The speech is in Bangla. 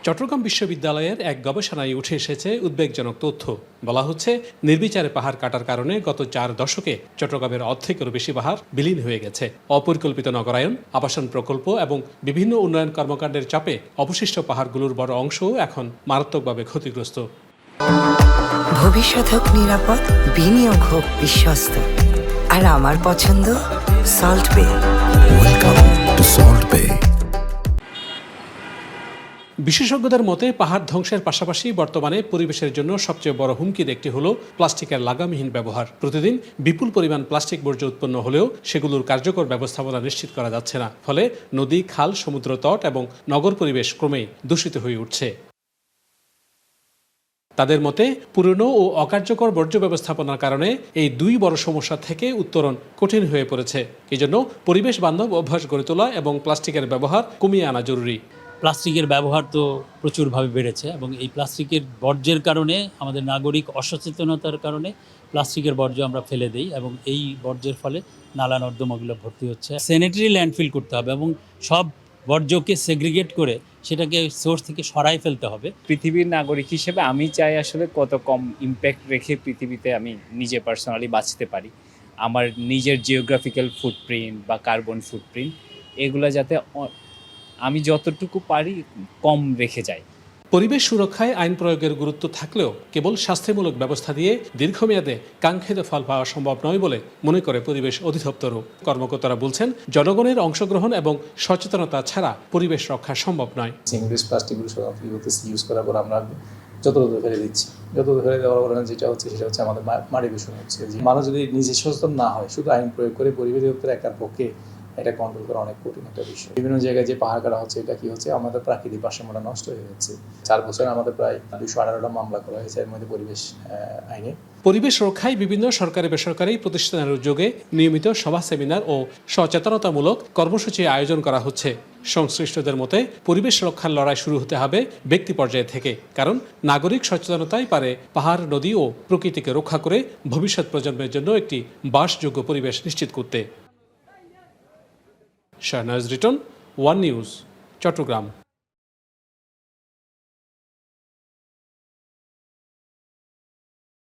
চট্টগ্রাম বিশ্ববিদ্যালয়ের এক গবেষণায় উঠে এসেছে উদ্বেগজনক তথ্য। বলা হচ্ছে, নির্বিচারে পাহাড় কাটার কারণে গত 4 দশকে চট্টগ্রামের অর্ধেকেরও বেশি পাহাড় বিলীন হয়ে গেছে। অপরিকল্পিত নগরায়ন, আবাসন প্রকল্প এবং বিভিন্ন উন্নয়ন কর্মকাণ্ডের চাপে অবশিষ্ট পাহাড়গুলোর বড় অংশও এখন মারাত্মকভাবে ক্ষতিগ্রস্ত। ভবিষ্যৎ হোক নিরাপদ, বিনিয়োগ হোক বিশ্বস্ত, আর আমার পছন্দ সল্ট বে। ওয়েলকাম টু সল্ট বে। বিশেষজ্ঞদের মতে, পাহাড় ধ্বংসের পাশাপাশি বর্তমানে পরিবেশের জন্য সবচেয়ে বড় হুমকির একটি হলো প্লাস্টিকের লাগামহীন ব্যবহার। প্রতিদিন বিপুল পরিমাণ প্লাস্টিক বর্জ্য উৎপন্ন হলেও সেগুলোর কার্যকর ব্যবস্থাপনা নিশ্চিত করা যাচ্ছে না। ফলে নদী, খাল, সমুদ্র তট এবং নগর পরিবেশ ক্রমেই দূষিত হয়ে উঠছে। তাদের মতে, পুরনো ও অকার্যকর বর্জ্য ব্যবস্থাপনার কারণে এই দুই বড় সমস্যা থেকে উত্তরণ কঠিন হয়ে পড়েছে। এজন্য পরিবেশ বান্ধব অভ্যাস গড়ে তোলা এবং প্লাস্টিকের ব্যবহার কমিয়ে আনা জরুরি। প্লাস্টিকের ব্যবহার তো প্রচুরভাবে বেড়েছে এবং এই প্লাস্টিকের বর্জ্যের কারণে, আমাদের নাগরিক অসচেতনতার কারণে প্লাস্টিকের বর্জ্য আমরা ফেলে দিই এবং এই বর্জ্যের ফলে নালা নর্দমাগুলো ভর্তি হচ্ছে। স্যানিটারি ল্যান্ডফিল করতে হবে এবং সব বর্জ্যকে সেগ্রিগেট করে সেটাকে সোর্স থেকে সরাই ফেলতে হবে। পৃথিবীর নাগরিক হিসেবে আমি চাই আসলে কত কম ইম্প্যাক্ট রেখে পৃথিবীতে আমি নিজে পার্সোনালি বাঁচতে পারি। আমার নিজের জিওগ্রাফিক্যাল ফুটপ্রিন্ট বা কার্বন ফুটপ্রিন্ট এগুলো যাতে আমি যতটুকু পারি কম রেখে যাই। পরিবেশ সুরক্ষায় আইন প্রয়োগের গুরুত্ব থাকলেও কেবল শাস্তিমূলক ব্যবস্থা দিয়ে দীর্ঘমেয়াদে কাঙ্ক্ষিত ফল পাওয়া সম্ভব নয় বলে মনে করে পরিবেশ অধিদপ্তরও। কর্মকর্তারা বলছেন, জনগণের অংশগ্রহণ এবং সচেতনতা ছাড়া পরিবেশ রক্ষা সম্ভব নয়। সিঙ্গল ইউজ প্লাস্টিকগুলো ইউজ করার পর আমরা যত ফেলে দিচ্ছি, যত ফেলে দেওয়ার পর যেটা হচ্ছে আমাদের মাটি দূষণ হচ্ছে। মানুষ যদি নিজে সচেতন না হয়, শুধু আইন প্রয়োগ করে পরিবেশ অধিদপ্তর একার পক্ষে এটা কন্ট্রোল করা অনেক কঠিন একটা বিষয়। বিভিন্ন জায়গায় যে পাহাড় কাটা হচ্ছে, এটা কি হচ্ছে, আমাদের প্রাকৃতিক ভারসাম্যটা নষ্ট হয়ে যাচ্ছে। 4 বছরে আমাদের প্রায় 218টা মামলা করা হয়েছে এর মধ্যে পরিবেশ আইনে। পরিবেশ রক্ষায় বিভিন্ন সরকারি বেসরকারি প্রতিষ্ঠানের উদ্যোগে নিয়মিত সভা, সেমিনার ও সচেতনতামূলক কর্মসূচি আয়োজন করা হচ্ছে। সংশ্লিষ্টদের মতে, পরিবেশ রক্ষার লড়াই শুরু হতে হবে ব্যক্তি পর্যায়ে থেকে, কারণ নাগরিক সচেতনতাই পারে পাহাড়, নদী ও প্রকৃতিকে রক্ষা করে ভবিষ্যৎ প্রজন্মের জন্য একটি বাসযোগ্য পরিবেশ নিশ্চিত করতে। Shahnaz Riton, one news, Chittagong.